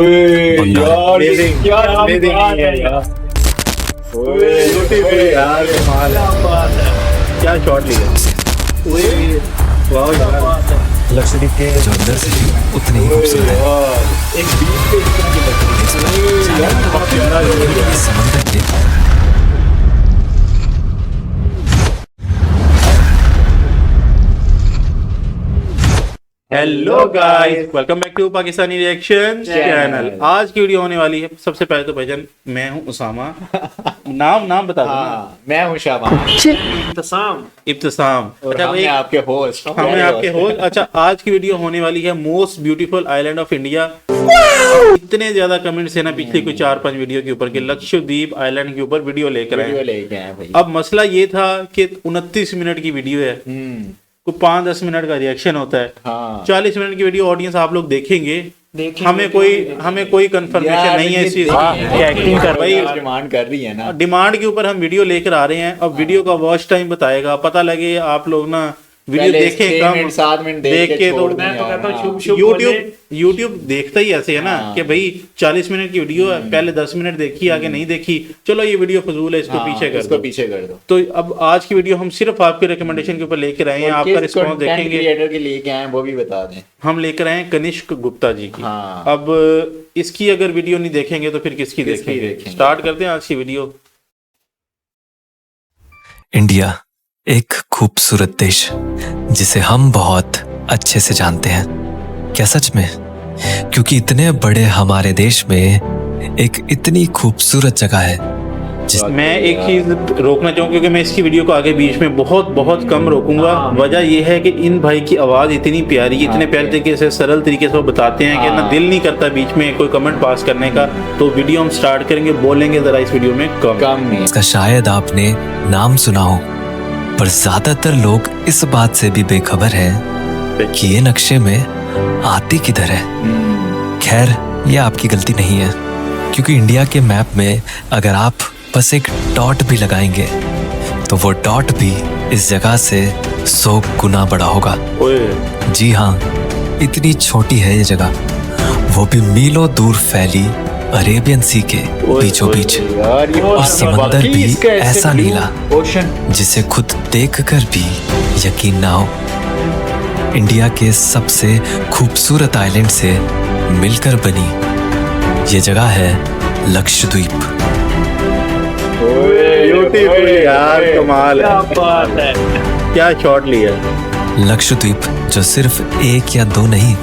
यार क्या शॉट लिया। लक्षद्वीप के जो अंदर से उतने ही खूबसूरत है। एक बीच पे इस तरह की समंदर के hello guys, welcome back to Pakistani reaction channel. आज की वीडियो होने वाली है। सबसे पहले तो भाईजान मैं हूं उसामा। नाम बता दो ना। मैं हूं शाबाश। इब्तिसाम। अच्छा हम आपके होस्ट। अच्छा, आज की वीडियो होने वाली है most beautiful island of India. इतने ज्यादा कमेंट्स है ना पिछली कोई 4-5 वीडियो के ऊपर कि लक्षद्वीप आइलैंड के ऊपर वीडियो लेकर आए भाई। अब मसला ये था कि 29 मिनट की वीडियो है, को 5-10 मिनट का रिएक्शन होता है। हाँ। 40 मिनट की वीडियो ऑडियंस आप लोग देखेंगे। हमें कोई कंफर्मेशन नहीं है इस चीज की। एक्टिंग कर भाई डिमांड कर रही है ना। डिमांड के ऊपर हम वीडियो लेकर आ रहे हैं। अब वीडियो का वॉच टाइम बताएगा, पता लगे आप लोग ना वीडियो देखें कम 7 मिनट देख के तो मैं तो कहता हूं यूट्यूब देखता ही ऐसे है ना कि भाई 40 मिनट की वीडियो है, पहले 10 मिनट देखी आगे नहीं देखी, चलो ये वीडियो फजूल है, इसको पीछे कर दो। तो अब आज की वीडियो हम सिर्फ आपके रिकमेंडेशन के ऊपर लेकर आए हैं। आपका रिस्पॉन्स देखेंगे। क्रिएटर के लेके आए वो भी बता दें। हम लेकर आए कनिष्क गुप्ता जी की। अब इसकी अगर वीडियो नहीं देखेंगे तो फिर किसकी देखेंगे। स्टार्ट करते हैं आज की वीडियो। इंडिया एक खूबसूरत देश जिसे हम बहुत अच्छे से जानते हैं। क्या सच में? क्योंकि इतने बड़े हमारे देश में एक इतनी खूबसूरत जगह है मैं एक चीज रोकना चाहूँ, क्योंकि मैं इसकी वीडियो को आगे बीच में बहुत कम रोकूंगा। वजह यह है कि इन भाई की आवाज इतनी प्यारी, इतने प्यारे तरीके से, सरल तरीके से वो बताते हैं कि ना दिल नहीं करता बीच में कोई कमेंट पास करने का। तो वीडियो हम स्टार्ट करेंगे, बोलेंगे जरा इस वीडियो में कम। इसका शायद आपने नाम सुना हो, पर ज्यादातर लोग इस बात से भी बेखबर हैं कि ये नक्शे में आती किधर है। खैर, ये आपकी गलती नहीं है, क्योंकि इंडिया के मैप में अगर आप बस एक डॉट भी लगाएंगे तो वो डॉट भी इस जगह से 100 गुना बड़ा होगा। जी हाँ, इतनी छोटी है ये जगह, वो भी मीलों दूर फैली अरेबियन सी के बीचों बीच। और समंदर भी ऐसा नीला जिसे खुद देखकर भी यकीन ना हो। इंडिया के सबसे खूबसूरत आइलैंड से मिलकर बनी ये जगह है लक्षद्वीप। यार कमाल है, क्या शॉट लिया। लक्षद्वीप जो सिर्फ 1 या 2 नहीं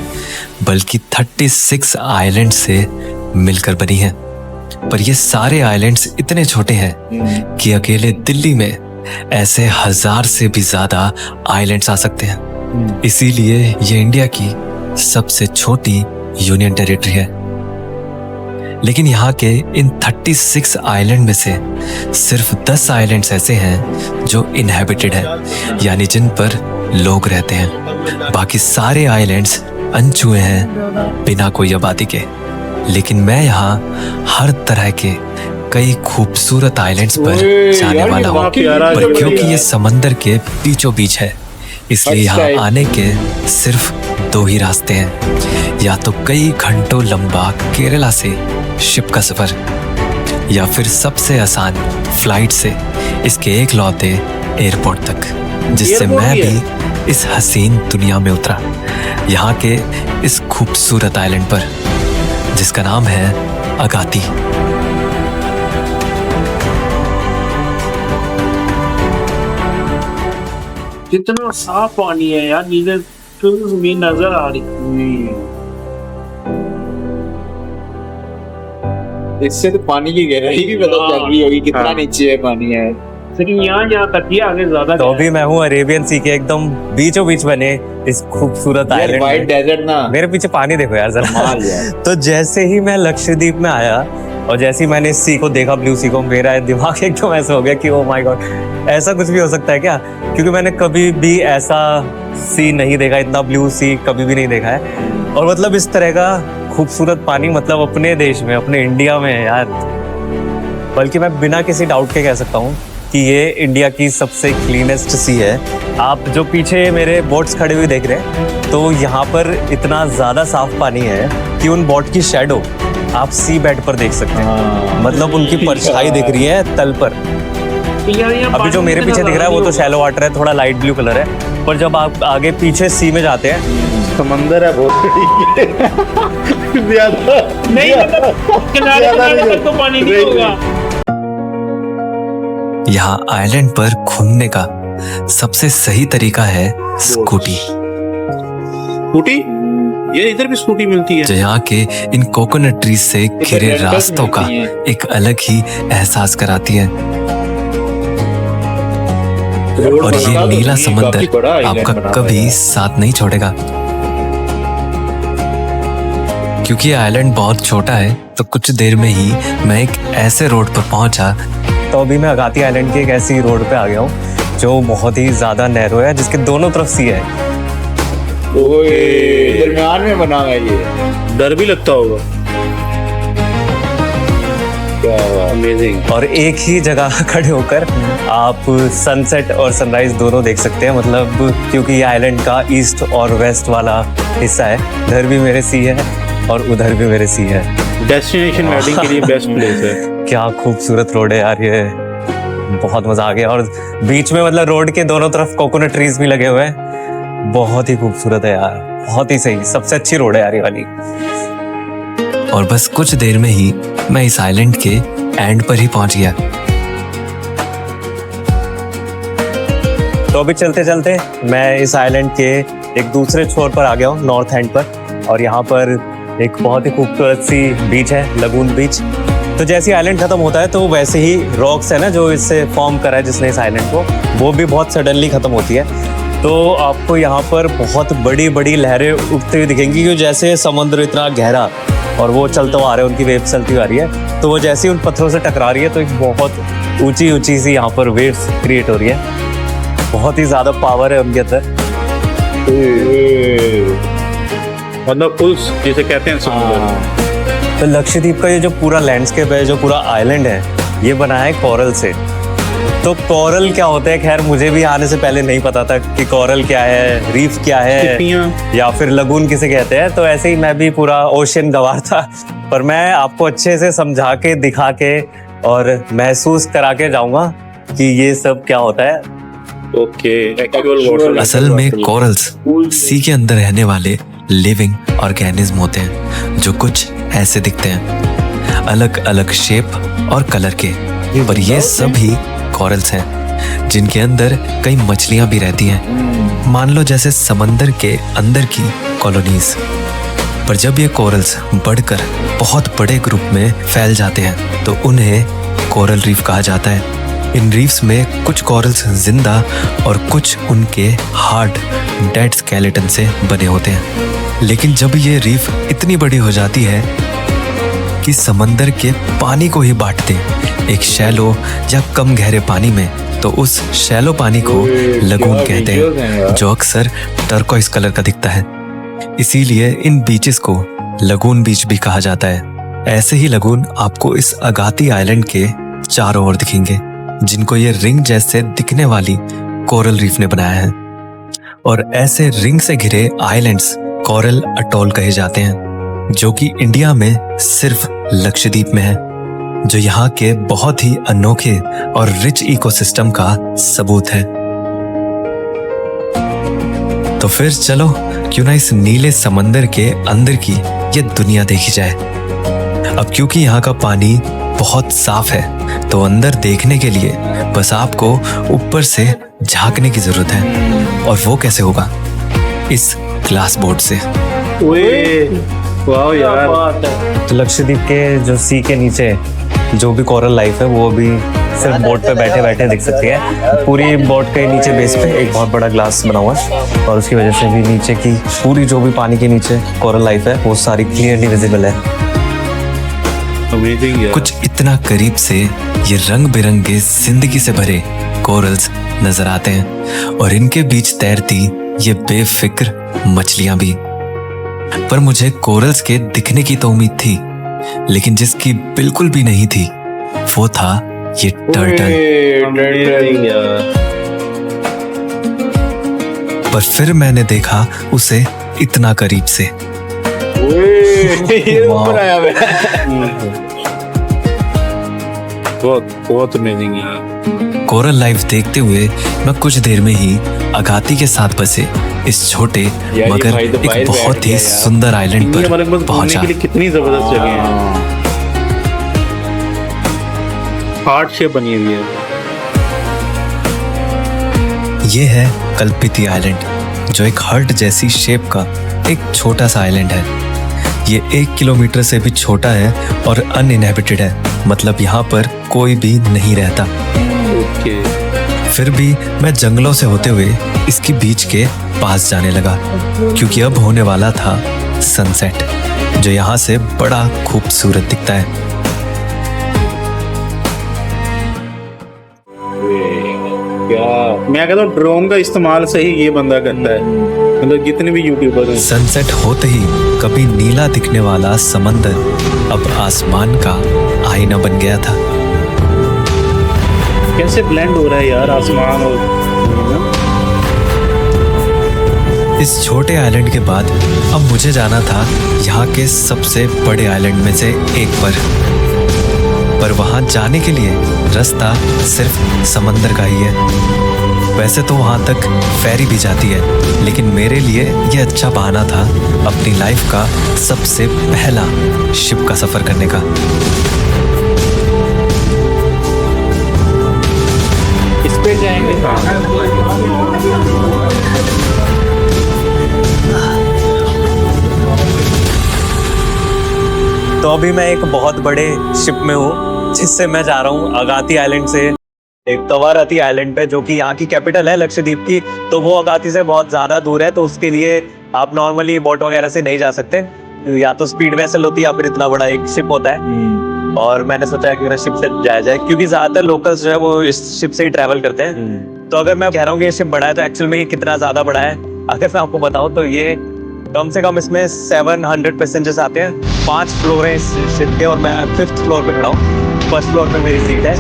बल्कि 36 आइलैंड से मिलकर बनी है। पर ये सारे आइलैंड्स इतने छोटे हैं कि अकेले दिल्ली में ऐसे 1000 से भी ज्यादा आइलैंड्स आ सकते हैं। इसीलिए ये इंडिया की सबसे छोटी यूनियन टेरिटरी है। लेकिन यहाँ के इन 36 आइलैंड में से सिर्फ 10 आइलैंड्स ऐसे हैं जो इनहैबिटेड हैं, यानी जिन पर लोग रहते हैं। बाकी सारे आइलैंड्स अनछुए हैं, बिना कोई आबादी के। लेकिन मैं यहाँ हर तरह के कई खूबसूरत आइलैंड्स पर जाने वाला हूँ। पर क्योंकि ये समंदर के बीचों बीच है, इसलिए यहाँ आने के सिर्फ 2 ही रास्ते हैं। या तो कई घंटों लंबा केरला से शिप का सफर, या फिर सबसे आसान फ्लाइट से इसके एकलौते एयरपोर्ट तक, जिससे मैं भी इस हसीन दुनिया में उतरा, यहाँ के इस खूबसूरत आइलैंड पर जिसका नाम है अगाती। कितना साफ पानी है यार, नीचे जमीन नजर आ रही। इससे तो पानी की गहराई भी पता चल रही होगी कितना नीचे है पानी है। लेकिन यहाँ तक ही आगे ज्यादा। तो अभी मैं हूँ अरेबियन सी के एकदम बीचों बीच बने इस खूबसूरत आइलैंड वाइट डेजर्ट ना। मेरे पीछे पानी देखो यार जरा। तो जैसे ही मैं लक्षद्वीप में आया और जैसे ही मैंने इस सी को देखा, ब्लू सी को, मेरा दिमाग एकदम ऐसा हो गया कि ओ माय गॉड, ऐसा कुछ भी हो सकता है क्या? क्योंकि मैंने कभी भी ऐसा सी नहीं देखा, इतना ब्लू सी कभी भी नहीं देखा है। और मतलब इस तरह का खूबसूरत पानी मतलब अपने देश में, अपने इंडिया में है यार। बल्कि मैं बिना किसी डाउट के कह सकता हूँ कि ये इंडिया की सबसे क्लीनेस्ट सी है। आप जो पीछे मेरे बोट्स खड़े हुए देख रहे हैं, तो यहाँ पर इतना ज़्यादा साफ पानी है कि उन बोट की शैडो आप सी बेड पर देख सकते हैं, मतलब उनकी परछाई दिख रही है तल पर। अभी जो मेरे पीछे दिख रहा है वो तो शैलो वाटर है, थोड़ा लाइट ब्लू कलर है, पर जब आप आगे पीछे सी में जाते हैं समंदर है बहुत ज्यादा नहीं, मतलब किनारे किनारे तक तो पानी नहीं होगा। यहाँ आइलैंड पर घूमने का सबसे सही तरीका है स्कूटी। स्कूटी, ये इधर भी स्कूटी मिलती है। जो यहाँ के इन कोकोनट ट्रीज से घिरे रास्तों का एक अलग ही एहसास कराती है। और ये नीला समंदर आपका कभी साथ नहीं छोड़ेगा। क्योंकि आइलैंड बहुत छोटा है तो कुछ देर में ही मैं एक ऐसे रोड पर पहुंचा। तो अभी मैं अगाती आइलैंड की एक ऐसी रोड पे आ गया हूँ जो बहुत ही ज्यादा नैरो है, जिसके दोनों तरफ सी है। ओए दरमियान में बना हुआ है ये, डर भी लगता होगा। अमेजिंग। और एक ही जगह खड़े होकर आप सनसेट और सनराइज दोनों देख सकते हैं, मतलब क्योंकि ये आइलैंड का ईस्ट और वेस्ट वाला हिस्सा है। इधर भी मेरे सी है और उधर भी मेरे सी है। डेस्टिनेशन वेडिंग के लिए बेस्ट प्लेस है। क्या खूबसूरत रोड है यार, ये बहुत मजा आ गया। और बीच में मतलब रोड के दोनों तरफ कोकोनट ट्रीज भी लगे हुए हैं, बहुत ही खूबसूरत है यार, बहुत ही सही, सबसे अच्छी रोड है यार ये वाली। और बस कुछ देर में ही मैं इस आइलैंड के एंड पर ही पहुंच गया। तो अभी चलते चलते मैं इस आइलैंड के एक दूसरे छोर पर आ गया हूँ, नॉर्थ एंड पर। और यहाँ पर एक बहुत ही खूबसूरत सी बीच है, लगून बीच। तो जैसे आइलैंड खत्म होता है तो वैसे ही रॉक्स है ना जो इससे फॉर्म करा है जिसने इस आइलैंड को, वो भी बहुत सडनली खत्म होती है। तो आपको यहाँ पर बहुत बड़ी बड़ी लहरें उठती हुई दिखेंगी, क्योंकि जैसे समुद्र इतना गहरा और वो चलते हुए आ रहे हैं, उनकी वेव चलती हुई आ रही है, तो वो जैसे ही उन पत्थरों से टकरा रही है तो एक बहुत ऊंची ऊंची सी यहाँ पर वेव्स क्रिएट हो रही है। बहुत ही ज़्यादा पावर है उनके अंदर। मतलब पुल्स जिसे कहते हैं समुद्र। तो लक्षद्वीप का ये जो पूरा लैंडस्केप है, जो पूरा आइलैंड है, ये बना है कोरल से। तो कोरल क्या होता है, खैर मुझे भी आने से पहले नहीं पता था कि कोरल क्या है, रीफ क्या है, या फिर लगून किसे कहते हैं। तो ऐसे ही मैं भी पूरा ओशियन गवार था, पर मैं आपको अच्छे से समझा के, दिखा के और महसूस करा के जाऊंगा कि ये सब क्या होता है। ओके। असल में कोरल्स सी के अंदर रहने वाले लिविंग ऑर्गेनिज्म होते हैं जो कुछ ऐसे दिखते हैं, अलग अलग शेप और कलर के। पर ये सभी कोरल्स हैं जिनके अंदर कई मछलियां भी रहती हैं, मान लो जैसे समंदर के अंदर की कॉलोनीज। पर जब ये कोरल्स बढ़कर बहुत बड़े ग्रुप में फैल जाते हैं तो उन्हें कोरल रीफ कहा जाता है। इन रीफ्स में कुछ कोरल्स जिंदा और कुछ उनके हार्ड डेड स्केलेटन से बने होते हैं। लेकिन जब ये रीफ इतनी बड़ी हो जाती है कि समंदर के पानी को ही बांट दे एक शैलो या कम गहरे पानी में, तो उस शैलो पानी को लगून कहते हैं, जो अक्सर टर्कोइस कलर का दिखता है। इसीलिए इन बीचेस को लगून बीच भी कहा जाता है। ऐसे ही लगून आपको इस अगाती आइलैंड के चारों ओर दिखेंगे, जिनको ये रिंग जैसे दिखने वाली कोरल रीफ ने बनाया है। और ऐसे रिंग से घिरे आइलैंड्स कोरल अटोल कहे जाते हैं, जो कि इंडिया में सिर्फ लक्षद्वीप में है, जो यहाँ के बहुत ही अनोखे और रिच इकोसिस्टम का सबूत है। तो फिर चलो क्यों ना इस नीले समंदर के अंदर की ये दुनिया देखी जाए। अब क्योंकि यहाँ का पानी बहुत साफ है तो अंदर देखने के लिए बस आपको ऊपर से झांकने की जरूरत है। और वो कैसे होगा? इस ग्लास बोर्ड से। वाह यार। तो लक्षद्वीप के जो सी के नीचे जो भी कोरल लाइफ है वो अभी सिर्फ बोट पे बैठे बैठे दिख सकती है। पूरी बोट के नीचे बेस पे एक बहुत बड़ा ग्लास बना हुआ है और उसकी वजह से भी नीचे की पूरी जो भी पानी के नीचे कोरल लाइफ है वो सारी क्लियरली विजिबल है। कुछ इतना करीब से ये रंग बिरंगे जिंदगी से भरे कोरल्स नजर आते हैं और इनके बीच तैरती ये बेफिक्र मछलियां भी। पर मुझे कोरल्स के दिखने की तो उम्मीद थी, लेकिन जिसकी बिल्कुल भी नहीं थी वो था ये टर्टल। पर फिर मैंने देखा उसे इतना करीब से। ये ऊपर आया हुआ है। बहुत अमेजिंग है। कोरल लाइफ देखते हुए मैं कुछ देर में ही अगाती के साथ बसे इस छोटे ये मगर भाई तो बाहर एक बैठ बहुत गया ही यार। सुंदर आइलैंड इंडिया वाले पर बस घूमने पहुंचा। के लिए कितनी जबरदस्त जगह है। हार्ट शेप बनी हुई है। ये है कल्पिती आइलैंड, जो एक हर्ट जैसी शेप का एक छोटा सा आइलैंड है। ये 1 किलोमीटर से भी छोटा है और अनइनहेबिटेड है, मतलब यहाँ पर कोई भी नहीं रहता। ओके। फिर भी मैं जंगलों से होते हुए इसकी बीच के पास जाने लगा, क्योंकि अब होने वाला था सनसेट, जो यहाँ से बड़ा खूबसूरत दिखता है। क्या मैं कहता हूँ ड्रोन का इस्तेमाल सही ये बंदा करता है, मतलब जितने भी यूट्यूबर हैं। सनसेट होते ही कभी नीला दिखने वाला समंदर अब आसमान का आईना बन गया था। कैसे ब्लेंड हो रहा है यार आसमान और इस छोटे आइलैंड के बाद अब मुझे जाना था यहाँ के सबसे बड़े आइलैंड में से एक पर वहाँ जाने के लिए रास्ता सिर्फ समंदर का ही है। वैसे तो वहाँ तक फेरी भी जाती है, लेकिन मेरे लिए यह अच्छा बहाना था अपनी लाइफ का सबसे पहला शिप का सफर करने का। इस पे जाएंगे। तो अभी मैं एक बहुत बड़े शिप में हूँ, जिससे मैं जा रहा हूँ अगाती आइलैंड से एक कवारती आइलैंड पे, जो कि यहाँ की कैपिटल है लक्षद्वीप की। तो वो अगाती से बहुत ज्यादा दूर है, तो उसके लिए आप नॉर्मली बोट वगैरह से नहीं जा सकते, या तो स्पीड वेसल होती है या फिर इतना बड़ा एक शिप होता है। और मैंने सोचा कि मेरा शिप से जाया जाए, क्योंकि ज्यादातर लोकल्स जो है वो इस शिप से ही ट्रैवल करते हैं। तो अगर मैं कह रहा हूँ कि ये शिप बड़ा है, तो एक्चुअल में ये कितना ज्यादा बड़ा है अगर मैं आपको बताऊँ तो ये कम से कम इसमें 700 पैसेंजर्स आते हैं। 5 फ्लोर है इस शिप के, और मैं 5th फ्लोर पे खड़ा हूँ। फर्स्ट फ्लोर पे मेरी सीट है,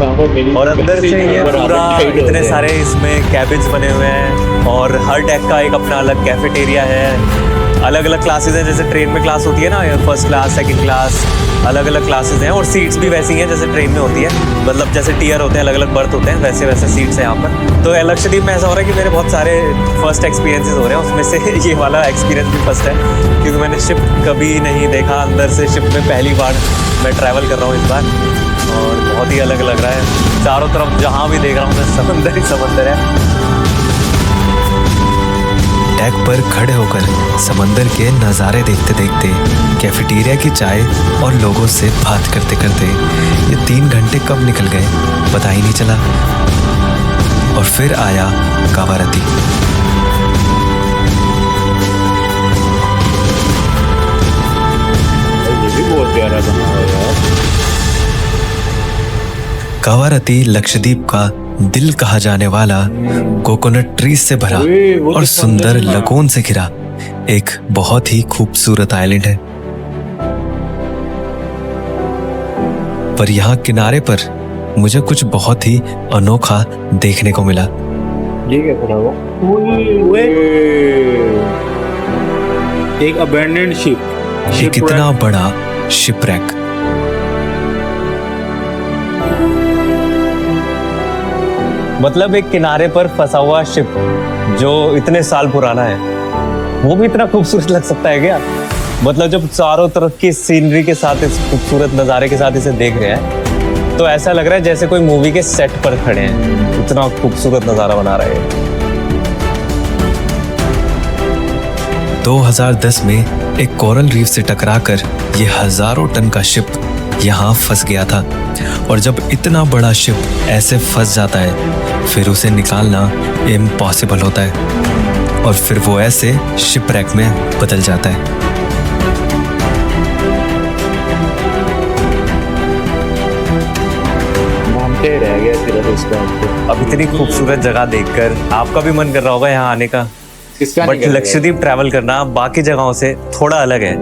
और अंदर से ये पूरा इतने सारे इसमें कैबिन्स बने हुए हैं, और हर डेक का एक अपना अलग कैफेटेरिया है। अलग अलग क्लासेस हैं, जैसे ट्रेन में क्लास होती है ना, फर्स्ट क्लास, सेकंड क्लास, अलग अलग क्लासेस हैं। और सीट्स भी वैसी हैं जैसे ट्रेन में होती है, मतलब जैसे टियर होते हैं, अलग अलग बर्थ होते हैं, वैसे वैसे सीट्स हैं यहाँ पर। तो लक्षद्वीप में ऐसा हो रहा है कि मेरे बहुत सारे फर्स्ट एक्सपीरियंसेस हो रहे हैं, उसमें से ये वाला एक्सपीरियंस भी फर्स्ट है, क्योंकि मैंने शिप कभी नहीं देखा। अंदर से शिप में पहली बार मैं ट्रैवल कर रहा हूँ इस बार, और बहुत ही अलग लग रहा है। चारों तरफ जहाँ भी देख रहा हूँ मैं समंदर ही समंदर है। डेक पर खड़े होकर समंदर के नज़ारे देखते देखते, कैफेटेरिया की चाय और लोगों से बात करते करते ये 3 घंटे कब निकल गए पता ही नहीं चला। और फिर आया कावारती। ये भी बहुत प्यारा बना हुआ है यार। कावारती लक्षद्वीप का दिल कहा जाने वाला कोकोनट ट्रीज से भरा और सुंदर लगोन से घिरा एक बहुत ही खूबसूरत आइलैंड है। पर यहाँ किनारे पर मुझे कुछ बहुत ही अनोखा देखने को मिला। ये क्या खड़ा हुआ? एक अबैंडन्ड शिप। ये कितना बड़ा शिपरैक। मतलब एक किनारे पर फंसा हुआ शिप जो इतने साल पुराना है, वो भी इतना खूबसूरत लग सकता है क्या? मतलब जब चारों तरफ की सीनरी के साथ, इस खूबसूरत नज़ारे के साथ इसे देख रहे हैं, तो ऐसा लग रहा है जैसे कोई मूवी के सेट पर खड़े हैं। इतना खूबसूरत नज़ारा बना रहे हैं। 2010 में एक कोरल रीफ से टकराकर ये हजारों टन का शिप यहाँ फंस गया था, और जब इतना बड़ा शिप ऐसे फंस जाता है फिर उसे निकालना इम्पॉसिबल होता है, और फिर वो ऐसे शिपरैक में बदल जाता है। मानते रह गया सिर्फ इसका। अब इतनी खूबसूरत जगह देखकर आपका भी मन कर रहा होगा यहाँ आने का। किसका बट लक्षद्वीप ट्रैवल करना बाकी जगहों से थोड़ा अलग है,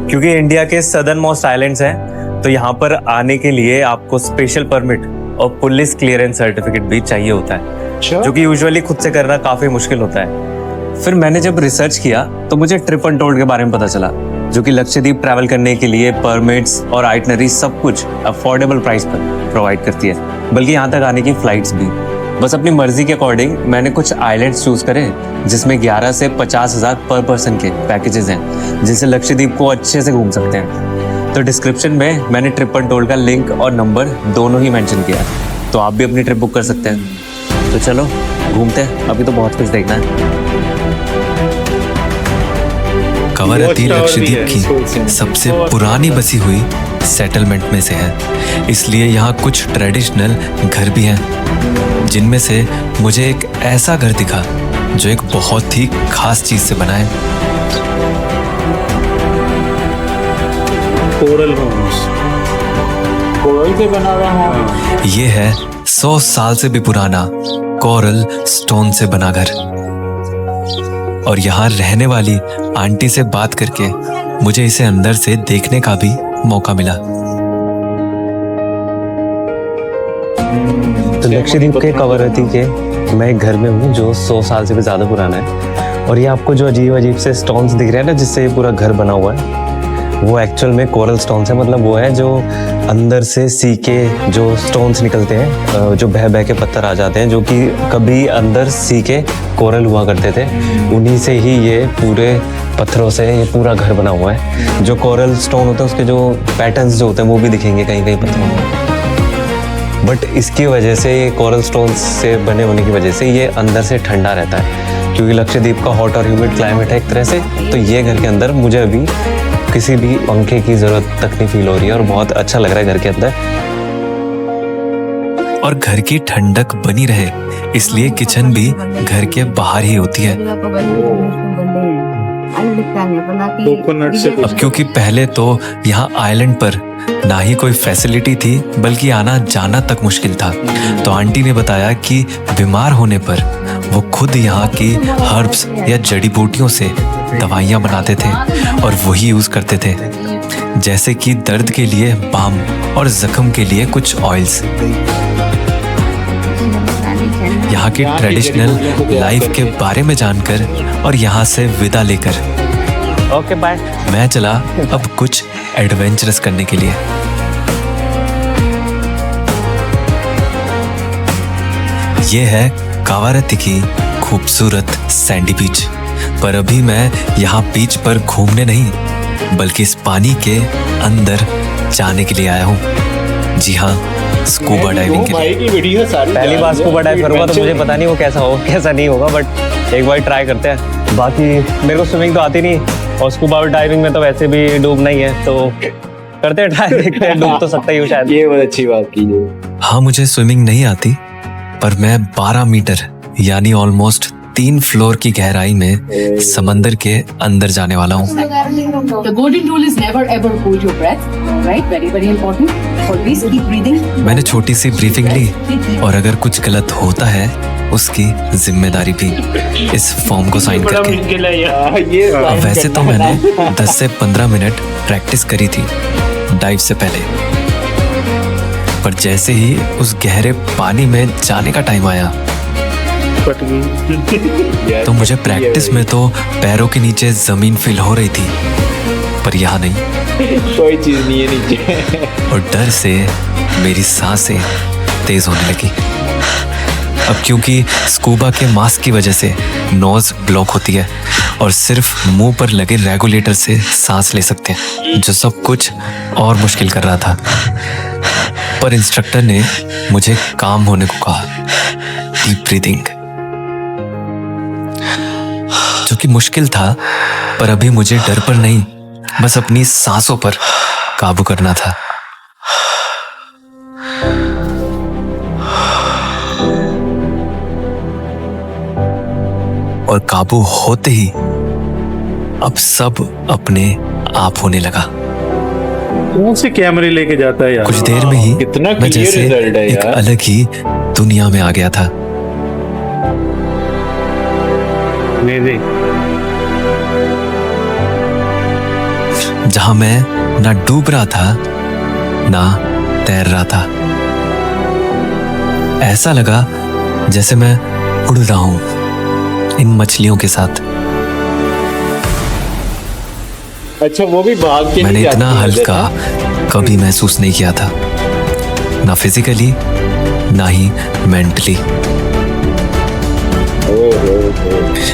क्योंकि इंडिया के सदर्न मोस्ट आइलैंड्स हैं, तो यहाँ पर आने के लिए आपको स्पेशल परमिट और पुलिस क्लियरेंस सर्टिफिकेट भी चाहिए होता है, जो कि यूजुअली खुद से करना काफी मुश्किल होता है। फिर मैंने जब रिसर्च किया तो मुझे ट्रिप अनटोल्ड के बारे में पता चला, जो कि लक्षद्वीप ट्रैवल करने के लिए परमिट्स और आइटनरी सब कुछ अफोर्डेबल प्राइस पर प्रोवाइड करती है, बल्कि यहाँ तक आने की फ्लाइट्स भी। बस अपनी मर्जी के अकॉर्डिंग मैंने कुछ आइलैंड्स चूज करे जिसमें 11 से 50,000 पर पर्सन के पैकेजेस हैं, जिनसे लक्षद्वीप को अच्छे से घूम सकते हैं। तो डिस्क्रिप्शन में मैंने ट्रिप अनटोल्ड का लिंक और नंबर दोनों ही मेंशन किया है, तो आप भी अपनी ट्रिप बुक कर सकते हैं। तो चलो घूमते हैं, अभी तो बहुत कुछ देखना है। कवरत्ती लक्षद्वीप की सबसे पुरानी बसी हुई सेटलमेंट में से है, इसलिए यहाँ कुछ ट्रेडिशनल घर भी हैं, जिनमें से मुझे एक ऐसा घर दिखा जो एक बहुत ही खास चीज से बना है। कोरल होम्स, कोरल से बना हुआ है। ये है 100 साल से भी पुराना कोरल स्टोन से बना घर, और यहाँ रहने वाली आंटी से बात करके मुझे इसे अंदर से देखने का भी मौका मिला। तो लक्षद्वीप के कवरत्ती के मैं एक घर में हूँ जो 100 साल से भी ज़्यादा पुराना है, और ये आपको जो अजीब अजीब से स्टोन्स दिख रहे हैं ना, जिससे ये पूरा घर बना हुआ है, वो एक्चुअल में कोरल स्टोन्स है। मतलब वो है जो अंदर से सी के जो स्टोन्स निकलते हैं, जो बह बह के पत्थर आ जाते हैं, जो कि कभी अंदर सी के कोरल हुआ करते थे, उन्हीं से ही ये पूरे पत्थरों से ये पूरा घर बना हुआ है। जो कोरल स्टोन होते हैं उसके जो पैटर्न्स जो होते हैं वो भी दिखेंगे कहीं कहीं पत्थरों में, बट इसकी वजह से ये कोरल स्टोन्स से बने होने की वजह से ये अंदर से ठंडा रहता है, क्योंकि लक्षद्वीप का हॉट और ह्यूमिड क्लाइमेट है एक तरह से। तो ये घर के अंदर मुझे अभी किसी भी पंखे की जरूरत तक नहीं फील हो रही है, और बहुत अच्छा लग रहा है घर के अंदर। और घर की ठंडक बनी रहे इसलिए किचन भी घर के बाहर ही होती है। कोकोनट से अब क्योंकि पहले तो यहाँ आइलैंड पर ना ही कोई फैसिलिटी थी, बल्कि आना जाना तक मुश्किल था, तो आंटी ने बताया कि बीमार होने पर वो खुद यहाँ की हर्ब्स या जड़ी बूटियों से दवाइयाँ बनाते थे और वही यूज करते थे, जैसे कि दर्द के लिए बाम और जख्म के लिए कुछ ऑयल्स। यहाँ की ट्रेडिशनल लाइफ के बारे में जानकर और यहाँ से विदा लेकर ओके बाय। मैं चला अब कुछ एडवेंचरस करने के लिए। ये है कवरत्ती की खूबसूरत सैंडी बीच, पर अभी मैं यहाँ बीच पर घूमने नहीं बल्कि इस पानी के अंदर जाने के लिए आया हूँ। जी हाँ, स्कूबा डाइविंग के लिए। भाई की वीडियो सारी पहली बार स्कूबा डाइव करूंगा तो मुझे पता नहीं वो कैसा होगा कैसा नहीं होगा, बट एक बार ट्राई करते हैं। बाकी मेरे को स्विमिंग तो आती नहीं, और स्कूबा डाइविंग में तो वैसे भी डूबना ही है, तो करते हैं ट्राई, देखते हैं डूब तो सकता ही हूँ शायद। ये बहुत अच्छी बात की है। हाँ, मुझे स्विमिंग नहीं आती, पर मैं 12 मीटर यानी ऑलमोस्ट 3 फ्लोर की गहराई में समंदर के अंदर जाने वाला हूँ। The golden rule is never ever hold your breath, right? Very very important. Always keep breathing. मैंने छोटी सी ब्रीफिंग ली, और अगर कुछ गलत होता है उसकी जिम्मेदारी भी इस फॉर्म को साइन बड़ा करके। मुश्किल है यार। अब वैसे तो मैंने 10 से 15 मिनट प्रैक्टिस करी थी डाइव से पहले, पर जैसे ही उस गहरे पानी में जाने का टाइम आया तो मुझे प्रैक्टिस में तो पैरों के नीचे जमीन फील हो रही थी, पर यहाँ नहीं। कोई चीज नहीं है नीचे। और डर से मेरी सांसें तेज होने लगी। अब क्योंकि स्कूबा के मास्क की वजह से नोज ब्लॉक होती है और सिर्फ मुंह पर लगे रेगुलेटर से सांस ले सकते हैं, जो सब कुछ और मुश्किल कर रहा था। पर इंस्ट्रक्टर ने मुझे काम होने को कहा, डीप ब्रीदिंग, जो कि मुश्किल था, पर अभी मुझे डर पर नहीं, बस अपनी सांसों पर काबू करना था। और काबू होते ही अब सब अपने आप होने लगा। कौन से कैमरे लेके जाता है यार? कुछ देर में ही कितना मैं clear जैसे result है एक यार। अलग ही दुनिया में आ गया था। नहीं जहां मैं ना डूब रहा था ना तैर रहा था। ऐसा लगा जैसे मैं उड़ रहा हूं इन मछलियों के साथ। अच्छा वो भी भाग के मैंने नहीं इतना जाती है हल्का कभी महसूस नहीं किया था, ना फिजिकली ना ही मेंटली।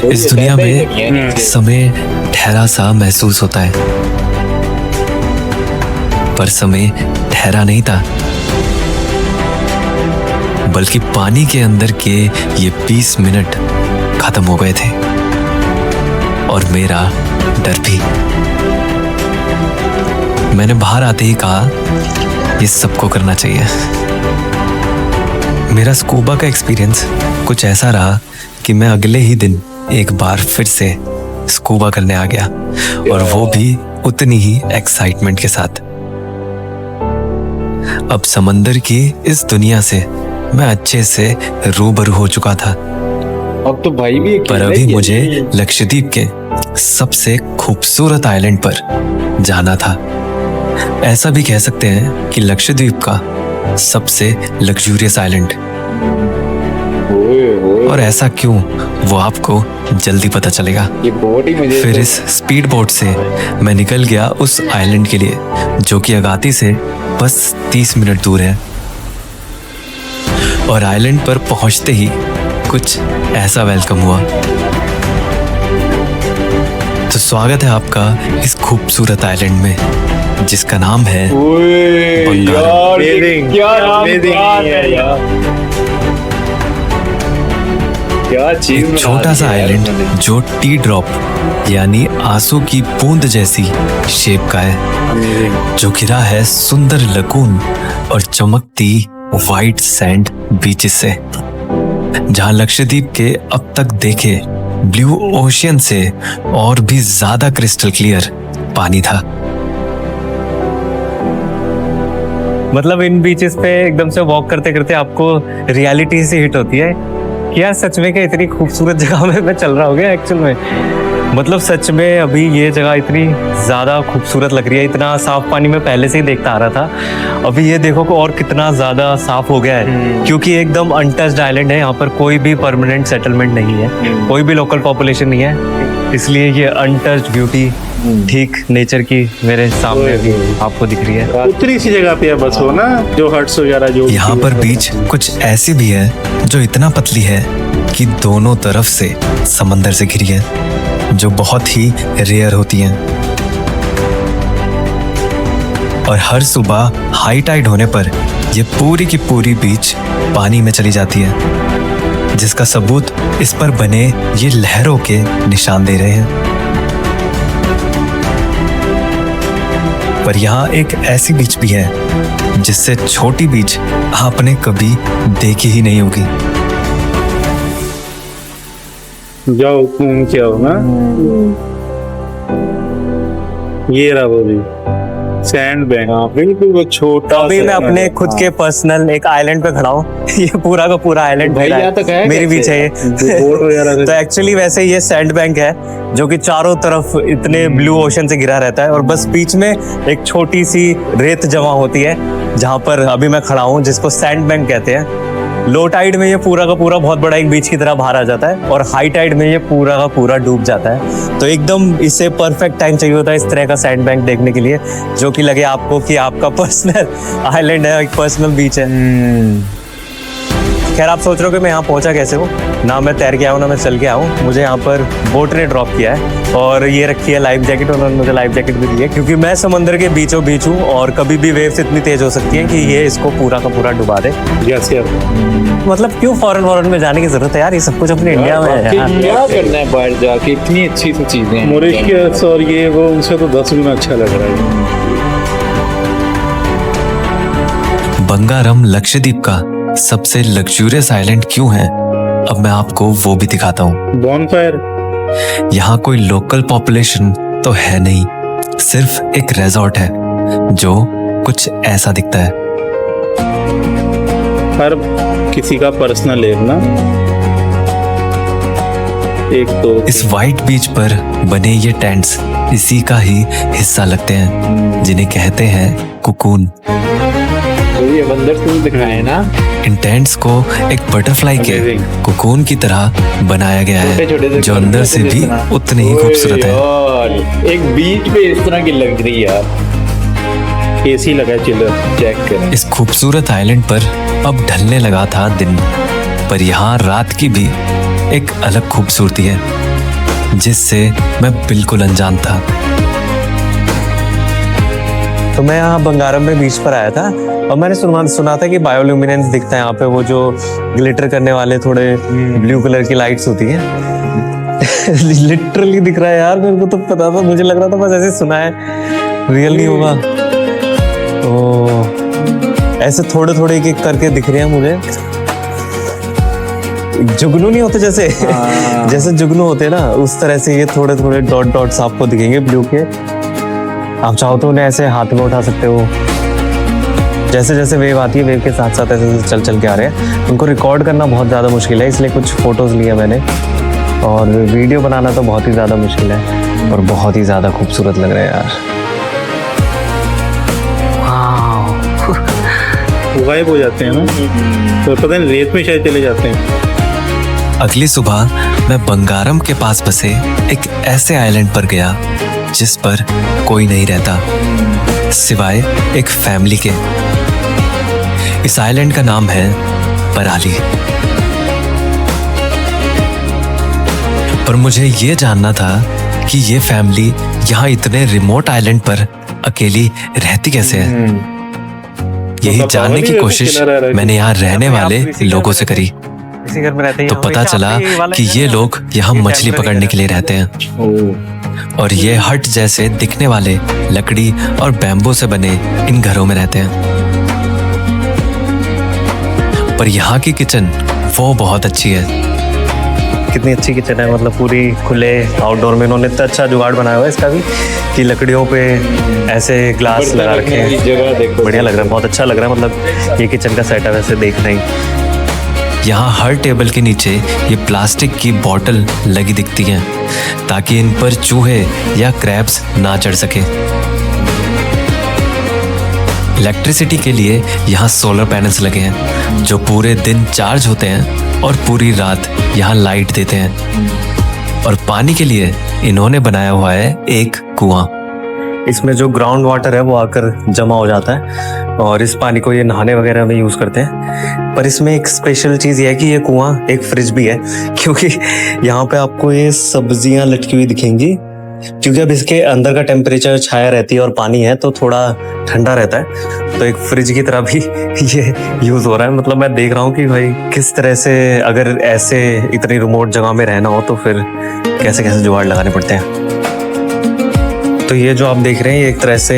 इस दुनिया में समय ठहरा सा महसूस होता है, पर समय ठहरा नहीं था, बल्कि पानी के अंदर के ये 20 मिनट खत्म हो गए थे, और मेरा डर भी। मैंने बाहर आते ही कहा ये सबको करना चाहिए। मेरा स्कूबा का एक्सपीरियंस कुछ ऐसा रहा कि मैं अगले ही दिन एक बार फिर से स्कूबा करने आ गया, और वो भी उतनी ही एक्साइटमेंट के साथ। अब समंदर की इस दुनिया से मैं अच्छे से रूबरू हो चुका था, अब तो भाई भी पर अभी मुझे लक्षद्वीप के सबसे खूबसूरत आइलैंड पर जाना था। ऐसा भी कह सकते हैं कि लक्षद्वीप का सबसे लग्जूरियस आइलैंड। और ऐसा क्यों, वो आपको जल्दी पता चलेगा। ये बहुत ही मजे। फिर इस स्पीड बोट से मैं निकल गया उस आइलैंड के लिए, जो कि अगाती से बस 30 मिनट दूर है। और आइलैंड पर पहुंचते ही कुछ ऐसा वेलकम हुआ। तो स्वागत है आपका इस खूबसूरत आइलैंड में, जिसका नाम है यार क्या चीज एक छोटा सा आइलैंड जो टी ड्रॉप यानी आंसू की बूंद जैसी शेप का है, जो घिरा है सुंदर लगून और चमकती वाइट सैंड बीचेस से, जहां लक्षद्वीप के अब तक देखे ब्लू ओशियन से और भी ज्यादा क्रिस्टल क्लियर पानी था। मतलब इन बीचेस पे एकदम से वॉक करते करते आपको रियलिटी से हिट होती है कि यार सच में क्या इतनी खूबसूरत जगह में मैं चल रहा हो गया एक्चुअल में। मतलब सच में अभी ये जगह इतनी ज़्यादा खूबसूरत लग रही है। इतना साफ पानी में पहले से ही देखता आ रहा था, अभी ये देखो को और कितना ज़्यादा साफ हो गया है, क्योंकि एकदम अनटच्ड आइलैंड है। यहाँ पर कोई भी परमानेंट सेटलमेंट नहीं है, कोई भी लोकल पॉपुलेशन नहीं है, इसलिए ये अनटच्ड ब्यूटी ठीक नेचर की मेरे सामने भी आपको दिख रही है। उतनी सी जगह पे है बस वो ना, जो हट्स वगैरह जो यहाँ पर बीच कुछ ऐसी भी है जो इतना पतली है कि दोनों तरफ से समंदर से घिरी है, जो बहुत ही रेयर होती हैं। और हर सुबह हाई टाइड होने पर ये पूरी की पूरी बीच पानी में चली जाती है, जिसका सबूत इस पर बने ये लहरों के निशान दे रहे हैं। पर यहाँ एक ऐसी बीच भी है जिससे छोटी बीच आपने कभी देखी ही नहीं होगी। जाओ घूम के आओ ना। ये रहा वो भी सैंड बैंक, बिल्कुल वो छोटा। अभी मैं अपने खुद के पर्सनल एक आइलैंड पे खड़ा हूँ। ये पूरा का पूरा आइलैंड भैया तो कहे मेरे बीच है ये। बोट वगैरह तो एक्चुअली वैसे ये सैंड बैंक है जो कि चारों तरफ इतने ब्लू ओशन से घिरा रहता है, और बस बीच में एक छोटी सी रेत जमा होती है जहाँ पर अभी मैं खड़ा हूँ, जिसको सैंड बैंक कहते हैं। लो टाइड में ये पूरा का पूरा बहुत बड़ा एक बीच की तरह बाहर आ जाता है, और हाई टाइड में ये पूरा का पूरा डूब जाता है। तो एकदम इससे परफेक्ट टाइम चाहिए होता है इस तरह का सैंड बैंक देखने के लिए, जो कि लगे आपको कि आपका पर्सनल आइलैंड है, एक पर्सनल बीच है। खैर आप सोच रहे हो कि मैं यहाँ पहुँचा कैसे हूँ? ना मैं तैर के आया हूँ ना मैं चल के आया हूँ, मुझे यहाँ पर बोट ने ड्रॉप किया है, और ये रखी है लाइफ जैकेट। उन्होंने मुझे लाइफ जैकेट भी दी है, क्योंकि मैं समंदर के बीचों बीच हूँ और कभी भी वेव्स इतनी तेज हो सकती हैं कि ये इसको पूरा का पूरा डुबा दे। मतलब क्यों फॉरेन में जाने की जरूरत है यार, ये सब कुछ अपने इंडिया में है। क्या करना है बाहर जाके, इतनी अच्छी सी चीजें हैं। मॉरिशस और ये वो उनसे तो 10 गुना अच्छा लग रहा है। बंगारम लक्षद्वीप का सबसे लग्जूरियस आइलैंड क्यों है, अब मैं आपको वो भी दिखाता हूँ। बॉनफायर, यहाँ कोई लोकल पॉपुलेशन तो है नहीं, सिर्फ एक रिजॉर्ट है जो कुछ ऐसा दिखता है। हर किसी का पर्सनल है ना। एक तो इस वाइट बीच पर बने ये टेंट्स इसी का ही हिस्सा लगते हैं, जिन्हें कहते हैं कुकून। तो ये बंदर से दिखाए ना, इंटेंट्स को एक बटरफ्लाई के कोकोन की तरह बनाया गया है, जो अंदर से भी उतनी ही खूबसूरत है। यार एक बीच पे इस तरह की लग रही है यार, एसी लगा है, चिल्लर चेक करें। इस खूबसूरत आइलैंड पर अब ढलने लगा था दिन, पर यहाँ रात की भी एक अलग खूबसूरती है जिससे मैं बिल्कुल अनजान था। तो मैं यहाँ बंगारम में बीच पर आया था और मैंने सुना था कि बायोल्यूमिनेंस दिखता है यहाँ पे, वो जो ग्लिटर करने वाले थोड़े ब्लू कलर की लाइट्स होती हैं। लिटरली दिख रहा है यार, मेरे को तो पता था, मुझे लग रहा था बस ऐसे सुना है, रियल नहीं होगा। तो ऐसे थोड़े थोड़े एक करके दिख रहे हैं मुझे, जुगनू नहीं होते जैसे जैसे जुगनू होते हैं ना, उस तरह से ये थोड़े थोड़े डॉट डॉट्स आपको दिखेंगे ब्लू के। आप चाहो तो उन्हें ऐसे हाथ में उठा सकते हो, जैसे जैसे वेव आती है वेव के साथ साथ ऐसे चल चल के आ रहे हैं। उनको रिकॉर्ड करना बहुत ज़्यादा मुश्किल है, इसलिए कुछ फोटोज़ लिए मैंने, और वीडियो बनाना तो बहुत ही ज़्यादा मुश्किल है, और बहुत ही ज़्यादा खूबसूरत लग रहा है यार। वो गायब हो जाते हैं ना, तो पता नहीं रेत में शायद चले जाते हैं। अगली सुबह मैं बंगारम के पास बसे एक ऐसे आइलैंड पर गया जिस पर कोई नहीं रहता सिवाय एक फैमिली के। इस आइलैंड का नाम है पराली। पर मुझे ये जानना था कि ये फैमिली यहाँ इतने रिमोट आइलैंड पर अकेली रहती कैसे है। यही जानने की कोशिश मैंने यहाँ रहने वाले लोगों से करी, इसी घर में रहते हैं। तो पता चला कि ये लोग यहाँ मछली पकड़ने के लिए रहते हैं, और ये हट जैसे दिखने वाले लकड़ी और बैम्बू से बने इन घरों में रहते हैं। पर यहाँ की किचन वो बहुत अच्छी है। कितनी अच्छी किचन है, मतलब पूरी खुले आउटडोर में इन्होंने इतना अच्छा जुगाड़ बनाया हुआ है इसका भी, कि लकड़ियों पे ऐसे ग्लास लगा रखे हैं। जगह देखो, बढ़िया लग रहा है, बहुत अच्छा लग रहा है। मतलब ये किचन का सेटअप ऐसे देखना ही। यहाँ हर टेबल के नीचे ये प्लास्टिक की बोतल लगी दिखती हैं ताकि इन पर चूहे या क्रैब्स ना चढ़ सके। इलेक्ट्रिसिटी के लिए यहाँ सोलर पैनल्स लगे हैं जो पूरे दिन चार्ज होते हैं और पूरी रात यहाँ लाइट देते हैं। और पानी के लिए इन्होंने बनाया हुआ है एक कुआं। इसमें जो ग्राउंड वाटर है वो आकर जमा हो जाता है और इस पानी को ये नहाने वगैरह में यूज़ करते हैं। पर इसमें एक स्पेशल चीज़ ये है कि ये कुआं एक फ्रिज भी है, क्योंकि यहाँ पे आपको ये सब्जियां लटकी हुई दिखेंगी, क्योंकि अब इसके अंदर का टेम्परेचर छाया रहती है और पानी है तो थोड़ा ठंडा रहता है, तो एक फ्रिज की तरह भी ये यूज़ हो रहा है। मतलब मैं देख रहा हूँ कि भाई किस तरह से अगर ऐसे इतनी रिमोट जगह में रहना हो तो फिर कैसे कैसे जुगाड़ लगाने पड़ते हैं। तो ये जो आप देख रहे हैं ये एक तरह से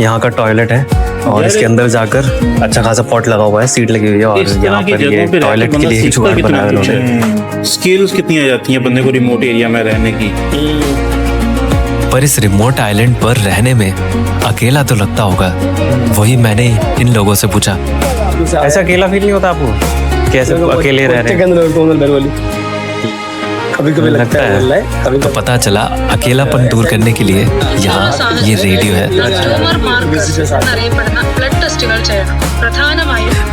यहाँ का टॉयलेट है और इसके अंदर जाकर अच्छा खासा पॉट लगा हुआ है, सीट लगी हुई है, और यहाँ पर ये टॉयलेट के लिए ही जुगाड़ बनाया उन्होंने। स्किल्स कितनी आ जाती हैं बंदे को रिमोट एरिया में रहने की। पर इस रिमोट आइलैंड पर रहने में अकेला तो लगता होगा, वही मैंने इन लोगों से पूछा। ऐसा अकेला फील नहीं होता आपको? कैसे अकेले रह रहे हैं? कभी लगता है। तो पता चला अकेलापन दूर करने के लिए यहाँ ये रेडियो है,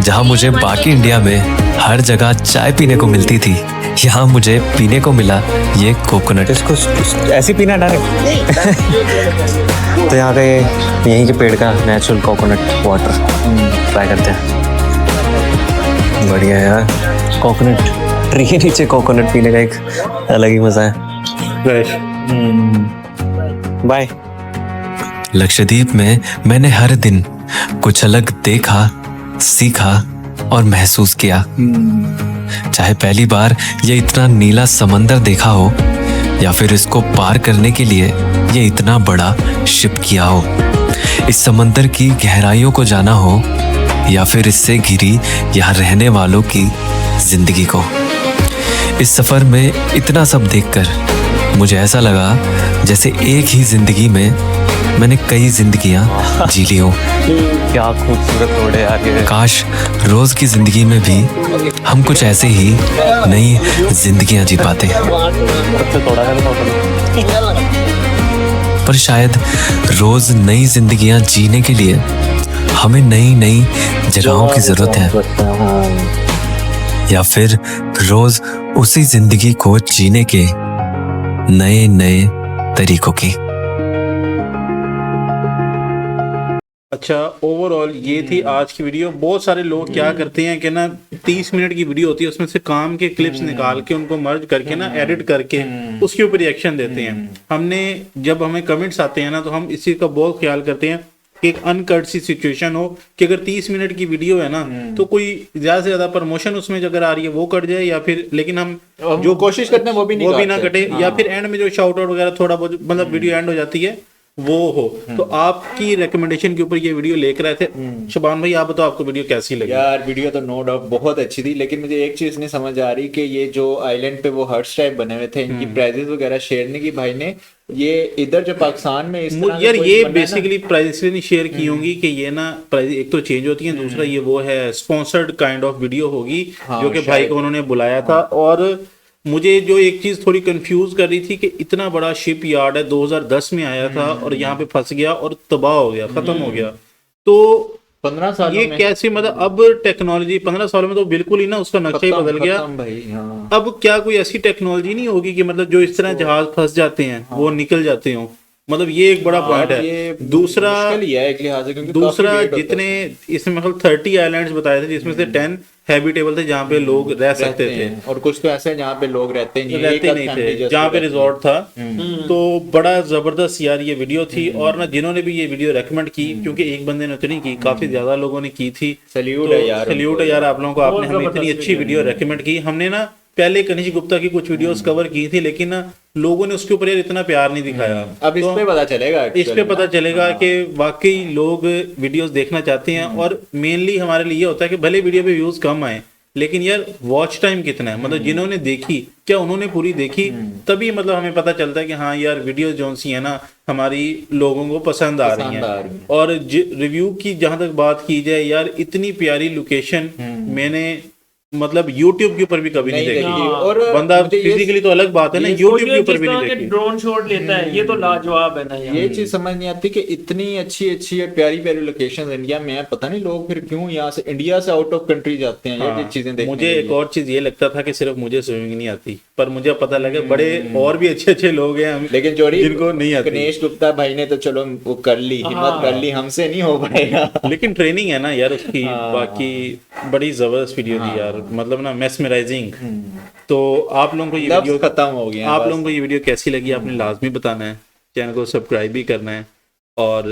जहाँ मुझे बाकी इंडिया में हर जगह चाय पीने को मिलती थी, यहाँ मुझे पीने को मिला ये कोकोनट। इसको ऐसे पीना डायरेक्ट। तो यहाँ के यहीं के पेड़ का नेचुरल कोकोनट वाटर ट्राई करते हैं। बढ़िया यार, कोकोनट ट्री के नीचे कोकोनट पीने का एक अलग ही मजा है। बाय। लक्षद्वीप में मैंने हर दिन कुछ अलग देखा, सीखा और महसूस किया। चाहे पहली बार ये इतना नीला समंदर देखा हो या फिर इसको पार करने के लिए ये इतना बड़ा शिप किया हो, इस समंदर की गहराइयों को जाना हो या फिर इससे घिरी यहाँ रहने वालों की जिंदगी को। इस सफर में इतना सब देखकर मुझे ऐसा लगा जैसे एक ही जिंदगी में मैंने कई जिंदगियां जी ली हो। क्या खूबसूरत रोड है यार ये। काश रोज की जिंदगी में भी हम कुछ ऐसे ही नई जिंदगियां जी पाते। पर शायद रोज नई जिंदगियां जीने के लिए हमें नई नई जगहों की जरूरत है, या फिर रोज उसी जिंदगी को जीने के नए नए तरीकों की। अच्छा, ओवरऑल ये थी आज की वीडियो। बहुत सारे लोग क्या करते हैं कि ना 30 मिनट की वीडियो होती है, उसमें से काम के क्लिप्स निकाल के उनको मर्ज करके ना एडिट करके उसके ऊपर रिएक्शन देते हैं। हमने जब हमें कमेंट्स आते हैं ना, तो हम इस चीज का बहुत ख्याल करते हैं कि एक अनकट सी सिचुएशन हो कि अगर 30 मिनट की वीडियो है ना, तो कोई ज्यादा से ज्यादा प्रमोशन उसमें जो अगर आ रही है वो कट जाए, या फिर लेकिन हम जो कोशिश करते हैं वो भी ना कटे, या फिर एंड में जो शाउट आउट वगैरह थोड़ा बहुत मतलब वीडियो एंड हो जाती है वो हो। तो आपकी रिकमेंडेशन के ऊपर ये वीडियो लेकर आए थे। शबान भाई, आप बताओ आपको वीडियो कैसी लगी? यार वीडियो तो नो डाउट बहुत अच्छी थी, लेकिन मुझे एक चीज नहीं समझ आ रही कि ये जो आइलैंड पे वो हर्ट्स टाइप बने हुए थे, इनकी प्राइजेस वगैरह शेयर नहीं की भाई ने। ये इधर जो पाकिस्तान में इस तरह यार ये बेसिकली प्राइस इसलिए नहीं शेयर की होंगी कि ये ना प्राइस एक तो चेंज होती है, दूसरा ये वो है स्पॉन्सर्ड काइंड ऑफ वीडियो होगी जो कि भाई को उन्होंने बुलाया था। और मुझे जो एक चीज थोड़ी कंफ्यूज कर रही थी कि इतना बड़ा शिप यार्ड है, 2010 में आया था और यहाँ पे फंस गया और तबाह हो गया, खत्म हो गया। तो 15 साल ये कैसे, मतलब अब टेक्नोलॉजी 15 सालों में तो बिल्कुल ही ना उसका नक्शा ही बदल गया भाई। हाँ। अब क्या कोई ऐसी टेक्नोलॉजी नहीं होगी कि मतलब जो इस तरह जहाज फंस जाते हैं वो निकल जाते हो? मतलब ये एक बड़ा पॉइंट है। दूसरा जितने इसमें मतलब 30 आइलैंड्स बताए थे, जिसमें से 10 हैबिटेबल थे जहाँ पे लोग रह सकते थे, और कुछ तो ऐसे जहाँ पे लोग रहते नहीं थे, जहाँ पे रिजॉर्ट था। तो बड़ा जबरदस्त यार ये वीडियो थी। और ना जिन्होंने भी ये वीडियो रेकमेंड की, क्योंकि एक बंदे ने तो नहीं की, काफी ज्यादा लोगों ने की थी, सैल्यूट है यार आप लोगों को, आपने हमें इतनी अच्छी वीडियो रेकमेंड की। हमने ना पहले कनिष्क गुप्ता की कुछ वीडियोस कवर की थी, लेकिन ना लोगों ने उसके ऊपर यार इतना प्यार नहीं दिखाया। अब इस पे पता चलेगा, कि वाकई लोग वीडियोस देखना चाहते हैं। और मेनली हमारे लिए होता है कि भले वीडियो पे व्यूज कम आए, लेकिन यार वॉच टाइम कितना है, मतलब जिन्होंने देखी क्या उन्होंने पूरी देखी, तभी मतलब हमें पता चलता है कि हाँ यार वीडियो जो सी है ना हमारी लोगों को पसंद आ रही है। और रिव्यू की जहां तक बात की जाए, यार इतनी प्यारी लोकेशन मैंने मतलब YouTube के ऊपर भी कभी नहीं देखी। और बंदा फिजिकली तो अलग बात है ना, YouTube के ऊपर भी नहीं देखी। ड्रोन शॉट लेता है, ये तो लाजवाब है ना यार। ये चीज समझ नहीं आती कि इतनी अच्छी अच्छी और प्यारी प्यारी लोकेशंस इंडिया में है, पता नहीं लोग फिर क्यों यहाँ से इंडिया से आउट ऑफ कंट्री जाते हैं ये चीजें देखने। मुझे एक और चीज ये लगता था कि सिर्फ मुझे स्विमिंग नहीं आती, पर मुझे पता लगा बड़े और भी अच्छे अच्छे लोग हैं, लेकिन जोड़ी जिनको नहीं आती। गणेश गुप्ता भाई ने तो चलो वो कर ली, हिम्मत कर ली, हमसे नहीं हो पाएगा। लेकिन ट्रेनिंग है ना यार उसकी। बाकी बड़ी जबरदस्त वीडियो थी यार, मतलब ना मेस्मराइजिंग। तो आप लोगों को ये वीडियो खत्म हो गया, आप लोगों को ये वीडियो कैसी लगी आपने लाजमी बताना है, चैनल को सब्सक्राइब भी करना है और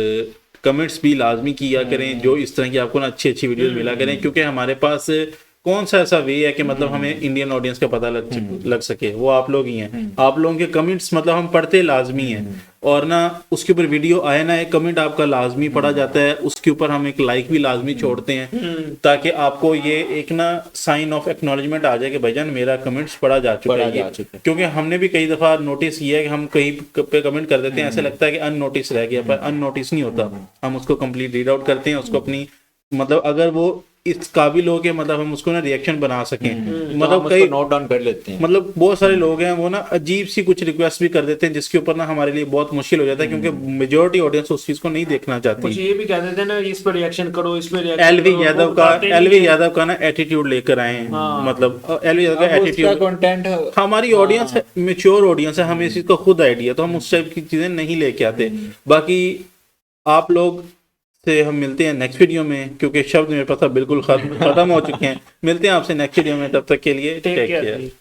कमेंट्स भी लाजमी किया करें, जो इस तरह की आपको ना अच्छी अच्छी वीडियोस मिला करें, क्योंकि हमारे पास कौन सा ऐसा वे है कि मतलब हमें इंडियन ऑडियंस का पता लग सके, वो आप लोग ही हैं। आप लोगों के कमेंट्स मतलब हम पढ़ते लाजमी हैं, और ना उसके ऊपर वीडियो आए ना एक कमेंट आपका लाजमी पढ़ा जाता है, उसके ऊपर हम एक लाइक भी लाजमी छोड़ते हैं, ताकि आपको ये एक ना साइन ऑफ एक्नॉलेजमेंट आ जाए कि भाईजान मेरा कमेंट्स पढ़ा जा चुका है। क्योंकि हमने भी कई दफा नोटिस किया है कि हम कहीं पे कमेंट कर देते हैं, ऐसा लगता है कि अननोटिस रह गया, पर अननोटिस नहीं होता। हम उसको कंप्लीट रीड आउट करते हैं, उसको अपनी मतलब अगर वो इस काबिल हो के मतलब हम उसको ना रिएक्शन बना सकें, मतलब कई नोट डाउन कर लेते हैं। मतलब बहुत सारे लोग हैं वो ना अजीब सी कुछ रिक्वेस्ट भी कर देते हैं, जिसके ऊपर ना हमारे लिए बहुत मुश्किल हो जाता है, क्योंकि मेजॉरिटी ऑडियंस उस चीज को नहीं देखना चाहती। कुछ ये भी कह देते हैं ना इस पर रिएक्शन करो, इस पर रिएक्शन एलवी यादव का ना एटीट्यूड लेकर आए, मतलब एलवी यादव का एटीट्यूड कंटेंट हमारी ऑडियंस मेच्योर ऑडियंस है, हमें इस चीज का खुद आइडिया, तो हम उस टाइप की चीजें नहीं लेके आते। बाकी आप लोग से हम मिलते हैं नेक्स्ट वीडियो में, क्योंकि शब्द मेरे पास बिल्कुल खत्म हो चुके हैं। मिलते हैं आपसे नेक्स्ट वीडियो में, तब तक के लिए टेक केयर।